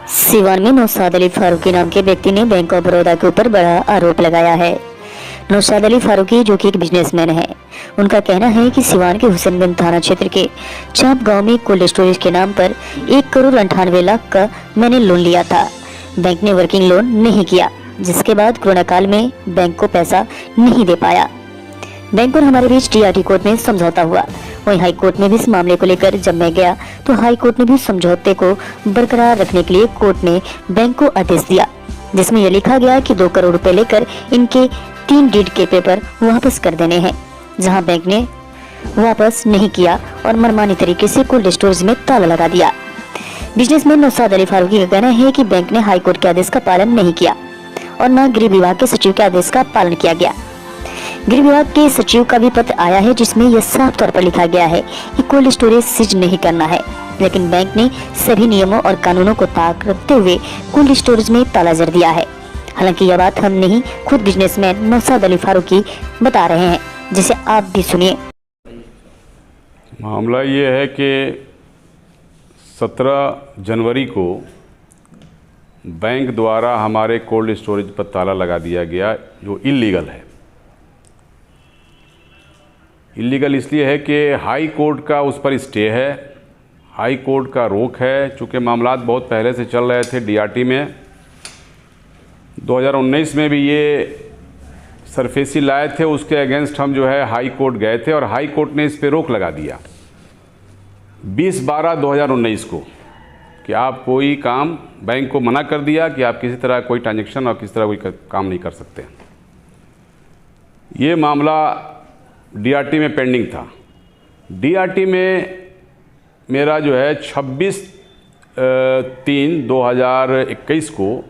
सिवान में नौशाद अली फारूकी नाम के व्यक्ति ने बैंक ऑफ बड़ौदा के ऊपर बड़ा आरोप लगाया है। नौशाद अली फारूकी जो कि एक बिजनेसमैन है, उनका कहना है कि सिवान के हुसैनगंज थाना क्षेत्र के चाप गांव में कोल्ड स्टोरेज के नाम पर 1,98,00,000 का मैंने लोन लिया था। बैंक ने वर्किंग लोन नहीं किया, जिसके बाद कोरोना काल में बैंक को पैसा नहीं दे पाया। बैंक और हमारे बीच टीआरटी कोर्ट में समझौता हुआ। वहीं हाई कोर्ट में भी इस मामले को लेकर जब मैं गया तो हाई कोर्ट ने भी समझौते को बरकरार रखने के लिए कोर्ट ने बैंक को आदेश दिया, जिसमें यह लिखा गया कि 2 करोड़ रुपए लेकर इनके 3 डीड के पेपर वापस कर देने हैं, जहां बैंक ने वापस नहीं किया और मनमानी तरीके से कोल्ड स्टोरेज में ताला लगा दिया। बिजनेसमैन नौशाद अली फारूकी का कहना है कि बैंक ने हाई कोर्ट के आदेश का पालन नहीं किया और न गृह विभाग के सचिव के आदेश का पालन किया गया। गृह विभाग के सचिव का भी पत्र आया है, जिसमें यह साफ तौर पर लिखा गया है कि कोल्ड स्टोरेज सीज नहीं करना है, लेकिन बैंक ने सभी नियमों और कानूनों को ताक रखते हुए कोल्ड स्टोरेज में ताला जड़ दिया है। हालांकि यह बात हम नहीं, खुद बिजनेसमैन नौशाद अली फारूकी बता रहे हैं, जिसे आप भी सुनिए। मामला ये है कि 17 जनवरी को बैंक द्वारा हमारे कोल्ड स्टोरेज पर ताला लगा दिया गया, जो इल्लीगल है। इल्लीगल इसलिए है कि हाई कोर्ट का उस पर स्टे है, हाई कोर्ट का रोक है। चूँकि मामलात बहुत पहले से चल रहे थे डीआरटी में। 2019 में भी ये सरफेसी लाए थे, उसके अगेंस्ट हम जो है हाई कोर्ट गए थे और हाई कोर्ट ने इस पे रोक लगा दिया 20/12/2019 को कि आप कोई काम, बैंक को मना कर दिया कि आप किसी तरह कोई ट्रांजैक्शन और किसी तरह कोई काम नहीं कर सकते। ये मामला डीआरटी में पेंडिंग था। डीआरटी में मेरा जो है 26/3/2021 को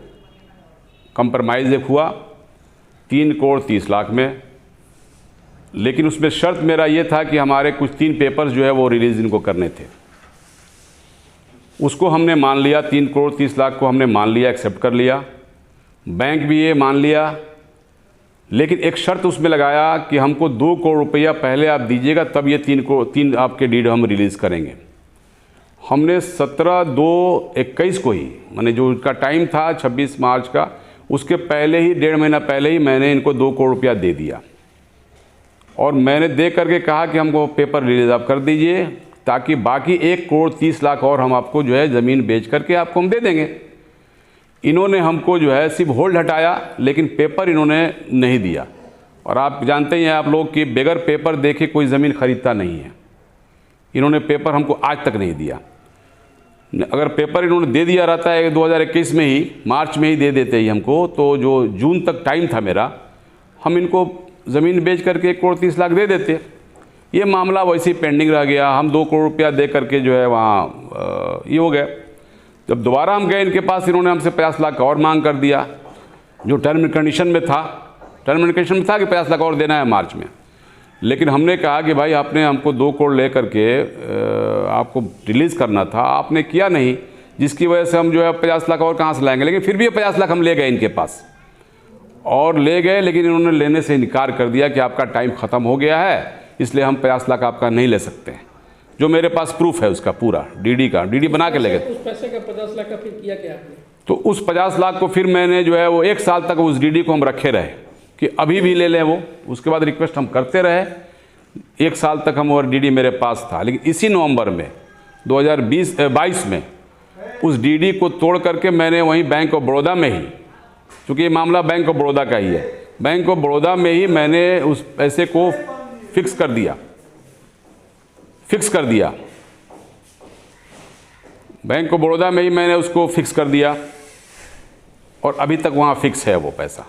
कंप्रोमाइज़ हुआ 3,30,00,000 में, लेकिन उसमें शर्त मेरा ये था कि हमारे कुछ 3 पेपर्स जो है वो रिलीज़ इनको करने थे। उसको हमने मान लिया, 3,30,00,000 को हमने मान लिया, एक्सेप्ट कर लिया। बैंक भी ये मान लिया, लेकिन एक शर्त उसमें लगाया कि हमको 2 करोड़ रुपया पहले आप दीजिएगा, तब ये 3 आपके डीड हम रिलीज़ करेंगे। हमने 17/2/21 को ही, माने जो उसका टाइम था 26 मार्च का, उसके पहले ही 1.5 महीना पहले ही मैंने इनको 2 करोड़ रुपया दे दिया और मैंने दे करके कहा कि हमको पेपर रिलीज आप कर दीजिए, ताकि बाकी 1,30,00,000 और हम आपको जो है ज़मीन बेच करके आपको हम दे देंगे। इन्होंने हमको जो है सिर्फ होल्ड हटाया, लेकिन पेपर इन्होंने नहीं दिया। और आप जानते ही हैं आप लोग कि बगैर पेपर देखे कोई ज़मीन ख़रीदता नहीं है। इन्होंने पेपर हमको आज तक नहीं दिया। अगर पेपर इन्होंने दे दिया रहता है 2021 में ही, मार्च में ही दे देते ही हमको, तो जो जून तक टाइम था मेरा, हम इनको ज़मीन बेच करके 1,30,00,000 दे देते। ये मामला वैसे ही पेंडिंग रह गया। हम 2 करोड़ रुपया दे करके जो है वहाँ ये हो गया। जब दोबारा हम गए इनके पास, इन्होंने हमसे 50,00,000 और मांग कर दिया, जो टर्म एंड कंडीशन में था। टर्म एंड कंडीशन में था कि 50,00,000 और देना है मार्च में। लेकिन हमने कहा कि भाई आपने हमको 2 करोड़ ले करके आपको रिलीज़ करना था, आपने किया नहीं, जिसकी वजह से हम जो है 50,00,000 और कहाँ से लाएंगे। लेकिन फिर भी 50,00,000 हम ले गए इनके पास और ले गए, लेकिन इन्होंने लेने से इनकार कर दिया कि आपका टाइम ख़त्म हो गया है, इसलिए हम 50,00,000 आपका नहीं ले सकते हैं। जो मेरे पास प्रूफ है उसका, पूरा डीडी का, डीडी बना के ले गए। उस पैसे का 50,00,000 का फिर किया क्या आपने? तो उस 50,00,000 को फिर मैंने जो है वो 1 साल तक उस डीडी को हम रखे रहे कि अभी भी ले लें वो। उसके बाद रिक्वेस्ट हम करते रहे, 1 साल तक हम, और डीडी मेरे पास था। लेकिन इसी नवंबर में 2022 में उस डीडी को तोड़ करके मैंने वहीं बैंक ऑफ बड़ौदा में ही, क्योंकि ये मामला बैंक ऑफ बड़ौदा का ही है, बैंक ऑफ बड़ौदा में ही मैंने उस पैसे को फिक्स कर दिया। बैंक ऑफ बड़ौदा में ही मैंने उसको फिक्स कर दिया और अभी तक वहाँ फिक्स है वो पैसा,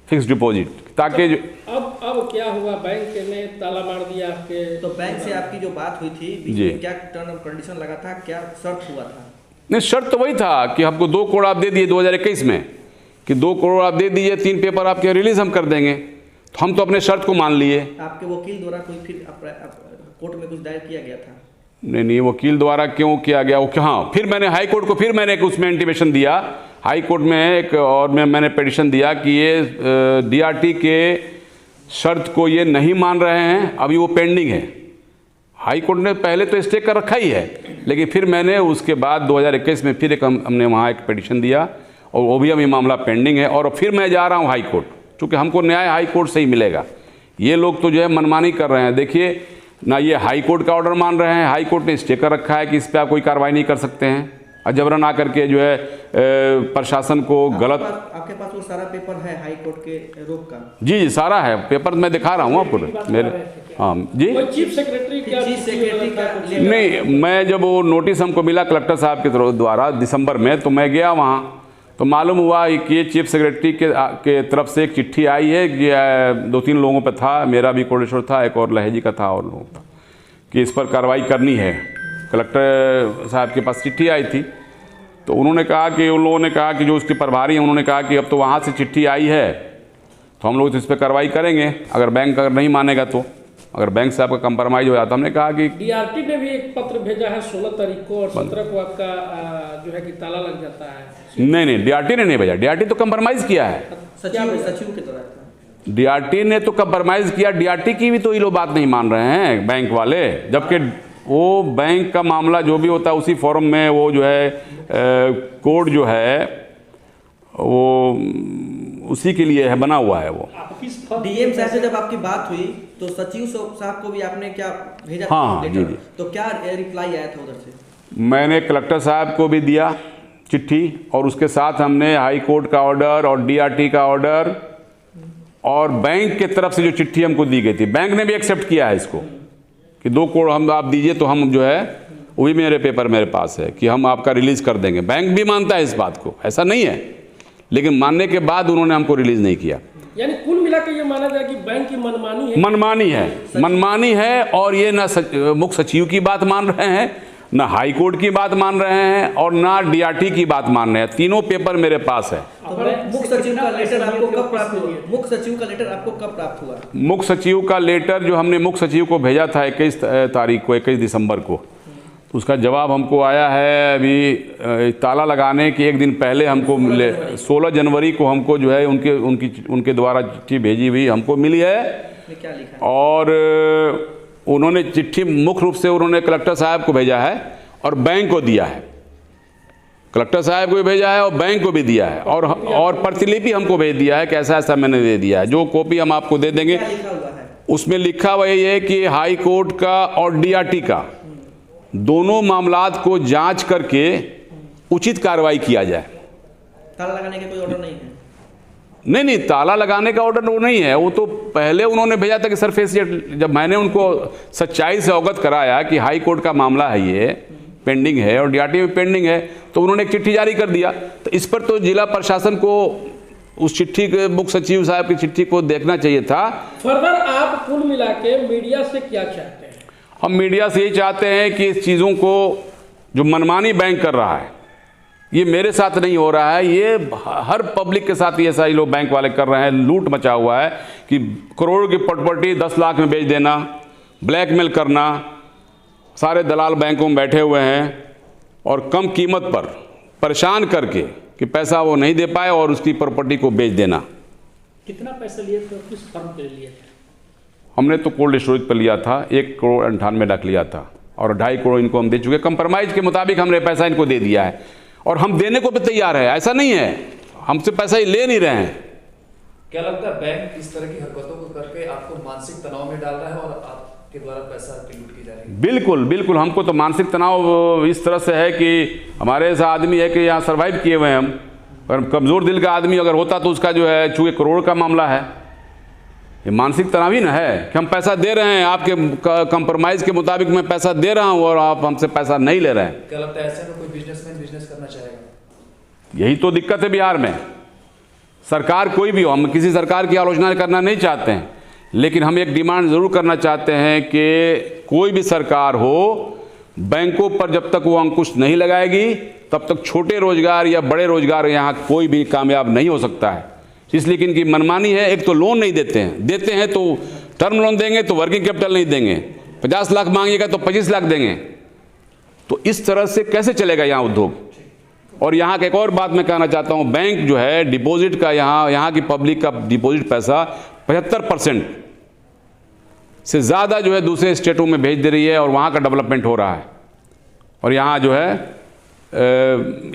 फिक्स डिपॉजिट, ताकि जो अब क्या हुआ? बैंक ने ताला मार दिया आपके? तो बैंक से आपकी जो बात हुई थी जी, क्या टर्म एंड कंडीशन लगा था, क्या शर्त हुआ था? नहीं, शर्त तो वही था कि हमको 2 करोड़ आप दे दिए 2021 में, कि 2 करोड़ आप दे दीजिए, 3 पेपर आपके रिलीज हम कर देंगे। तो हम तो अपने शर्त को मान लिए। आपके वकील द्वारा कोई फिर कोर्ट में कुछ दायर किया गया था? नहीं, वकील द्वारा क्यों किया गया वो, हाँ, फिर मैंने हाई कोर्ट को फिर मैंने उसमें इंटीमेशन दिया, हाई कोर्ट में एक, और मैंने पिटीशन दिया कि ये डीआरटी के शर्त को ये नहीं मान रहे हैं, अभी वो पेंडिंग है। हाई कोर्ट ने पहले तो स्टे कर रखा ही है, लेकिन फिर मैंने उसके बाद 2021 में फिर हमने वहाँ एक पिटीशन दिया और वो भी अभी मामला पेंडिंग है और फिर मैं जा रहा हूँ हाई कोर्ट, क्योंकि हमको न्याय हाई कोर्ट से ही मिलेगा। ये लोग तो जो है मनमानी कर रहे हैं। देखिए ना, ये हाई कोर्ट का ऑर्डर मान रहे हैं, हाई कोर्ट ने स्टे कर रखा है कि इस पर आप कोई कार्रवाई नहीं कर सकते हैं, और जबरन आकर के जो है प्रशासन को गलत। आपके पास वो सारा पेपर है हाई कोर्ट के रोक का? जी सारा है पेपर, मैं दिखा रहा हूँ आपको मेरे। हाँ जी, चीफ सेक्रेटरी का नहीं, मैं जब वो नोटिस हमको मिला कलेक्टर साहब के द्वारा दिसंबर में, तो मैं गया वहाँ, तो मालूम हुआ कि ये चीफ सेक्रेटरी के तरफ से एक चिट्ठी आई है कि 2-3 लोगों पे था, मेरा भी कोटेश्वर था, एक और लहेजी का था और लोगों का, कि इस पर कार्रवाई करनी है। कलेक्टर साहब के पास चिट्ठी आई थी, तो उन्होंने कहा कि उन लोगों ने कहा कि जो उसके प्रभारी हैं उन्होंने कहा कि अब तो वहाँ से चिट्ठी आई है तो हम लोग तो इस पर कार्रवाई करेंगे, अगर बैंक अगर नहीं मानेगा तो, अगर बैंक से आपका कंप्रोमाइज़ हो जाता। हमने कहा कि डीआरटी ने भी एक पत्र भेजा है 16 तारीख को और 17 को आपका जो है कि ताला लग जाता है। नहीं, डीआरटी ने नहीं भेजा, डीआरटी तो कंप्रोमाइज़ किया है, सचिव की तरह। डीआरटी ने तो कंप्रोमाइज़ किया, डीआरटी की भी तो ये लोग बात नहीं मान रहे हैं बैंक वाले, जबकि वो बैंक का मामला जो भी होता है उसी फॉरम में वो जो है कोड जो है वो उसी के लिए है बना हुआ है। वो डीएम साहब से जब आपकी बात हुई तो सचिव साहब को भी आपने क्या भेजा? हाँ जी जी। तो क्या रिप्लाई आया था उधर से? मैंने कलेक्टर साहब को भी दिया चिट्ठी, और उसके साथ हमने हाई कोर्ट का ऑर्डर और डीआरटी का ऑर्डर और बैंक के तरफ से जो चिट्ठी हमको दी गई थी, बैंक ने भी एक्सेप्ट किया है इसको कि 2 करोड़ हम आप दीजिए, तो हम जो है वो भी मेरे पेपर मेरे पास है कि हम आपका रिलीज़ कर देंगे। बैंक भी मानता है इस बात को, ऐसा नहीं है, लेकिन मानने के बाद उन्होंने हमको रिलीज़ नहीं किया। यानी कुल मिला के ये माना जाए कि बैंक की मनमानी है, मनमानी है। और ये ना मुख्य सचिव की बात मान रहे हैं, ना हाई कोर्ट की बात मान रहे हैं, और ना डीआरटी की बात मान रहे हैं। तीनों पेपर मेरे पास है। मुख्य सचिव का लेटर आपको कब प्राप्त हुआ? मुख्य सचिव का लेटर आपको कब प्राप्त हुआ? मुख्य सचिव का लेटर जो हमने मुख्य सचिव को भेजा था 21 तारीख को, 21 दिसंबर को, तो उसका जवाब हमको आया है अभी ताला लगाने के एक दिन पहले हमको मिले। 16 जनवरी को हमको जो है उनके द्वारा चिट्ठी भेजी हुई हमको मिली है। क्या लिखा है? और उन्होंने चिट्ठी मुख्य रूप से उन्होंने कलेक्टर साहब को भेजा है और बैंक को दिया है, कलेक्टर साहब को भी भेजा है और बैंक को भी दिया है, और प्रतिलिपि हमको भेज दिया है कि ऐसा ऐसा मैंने दे दिया है। जो कॉपी हम आपको दे देंगे, उसमें लिखा हुआ ये है कि हाई कोर्ट का और डीआरटी का दोनों मामलात को जांच करके उचित कार्रवाई किया जाए। ताला लगाने का कोई ऑर्डर नहीं है? नहीं, ताला लगाने का ऑर्डर वो नहीं है, वो तो पहले उन्होंने भेजा था कि सरफेसिएट। जब मैंने उनको सच्चाई से अवगत कराया कि हाई कोर्ट का मामला है, ये पेंडिंग है और डीआरटी में पेंडिंग है, तो उन्होंने एक चिट्ठी जारी कर दिया। तो इस पर तो जिला प्रशासन को उस चिट्ठी के मुख्य सचिव साहब की चिट्ठी को देखना चाहिए था। फर्दर आप कुल मिला के मीडिया से क्या चाहते हैं? हम मीडिया से ये चाहते हैं कि इस चीज़ों को जो मनमानी बैंक कर रहा है, ये मेरे साथ नहीं हो रहा है, ये हर पब्लिक के साथ ये ऐसा ही लोग बैंक वाले कर रहे हैं। लूट मचा हुआ है कि करोड़ों की प्रॉपर्टी 10 लाख में बेच देना, ब्लैकमेल करना, सारे दलाल बैंकों में बैठे हुए हैं और कम कीमत पर परेशान करके कि पैसा वो नहीं दे पाए और उसकी प्रॉपर्टी को बेच देना। कितना पैसा लिए थे, किस फर्म के लिए थे? हमने तो कोल्ड स्टोरेज पर लिया था, 1 करोड़ 98 लाख लिया था और 2.5 करोड़ इनको हम दे चुके। कंप्रोमाइज़ के मुताबिक हमने पैसा इनको दे दिया है और हम देने को भी तैयार है, ऐसा नहीं है हमसे पैसा ही ले नहीं रहे हैं। क्या लगता है बैंक इस तरह की हरकतों को करके आपको मानसिक तनाव में डाल रहा है और आपके द्वारा पैसा की लूट की जा रही है? बिल्कुल बिल्कुल, हमको तो मानसिक तनाव इस तरह से है कि हमारे ऐसा आदमी है कि यहाँ सर्वाइव किए हुए हैं हम, और कमज़ोर दिल का आदमी अगर होता तो उसका जो है चूँकि करोड़ का मामला है, ये मानसिक तनाव ही ना है कि हम पैसा दे रहे हैं, आपके कंप्रोमाइज़ के मुताबिक मैं पैसा दे रहा हूँ और आप हमसे पैसा नहीं ले रहे हैं। क्या लगता है ऐसे में कोई बिजनेसमैन बिजनेस करना चाहेगा? यही तो दिक्कत है बिहार में। सरकार कोई भी हो, हम किसी सरकार की आलोचना करना नहीं चाहते हैं, लेकिन हम एक डिमांड ज़रूर करना चाहते हैं कि कोई भी सरकार हो, बैंकों पर जब तक वो अंकुश नहीं लगाएगी तब तक छोटे रोजगार या बड़े रोजगार यहाँ कोई भी कामयाब नहीं हो सकता है। इसलिए कि इनकी मनमानी है, एक तो लोन नहीं देते हैं तो टर्म लोन देंगे तो वर्किंग कैपिटल नहीं देंगे, 50 लाख मांगिएगा तो 25 लाख देंगे। तो इस तरह से कैसे चलेगा यहाँ उद्योग? और यहाँ का एक और बात मैं कहना चाहता हूँ, बैंक जो है डिपॉजिट का यहाँ की पब्लिक का डिपॉजिट पैसा 75% से ज़्यादा जो है दूसरे स्टेटों में भेज दे रही है और वहाँ का डेवलपमेंट हो रहा है, और यहाँ जो है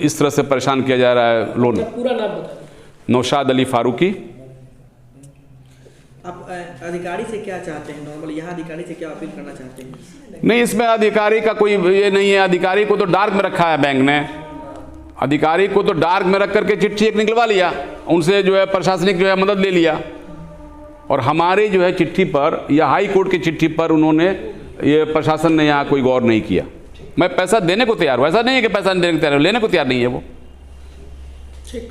इस तरह से परेशान किया जा रहा है लोन। पूरा नाम बता दें। नौशाद अली फारूकी। आप अधिकारी से क्या चाहते हैं? नॉर्मल यहाँ अधिकारी से क्या अपील करना चाहते हैं? नहीं, इसमें अधिकारी का कोई ये नहीं है। अधिकारी को तो डार्क में रखा है बैंक ने। अधिकारी को तो डार्क में रख करके चिट्ठी एक निकलवा लिया, उनसे जो है प्रशासनिक जो है मदद ले लिया, और हमारी जो है चिट्ठी पर या हाई कोर्ट की चिट्ठी पर उन्होंने ये प्रशासन ने यहाँ कोई गौर नहीं किया। मैं पैसा देने को तैयार हूँ, ऐसा नहीं है कि पैसा नहीं देने को तैयार हूँ, लेने को तैयार नहीं है वो। ठीक।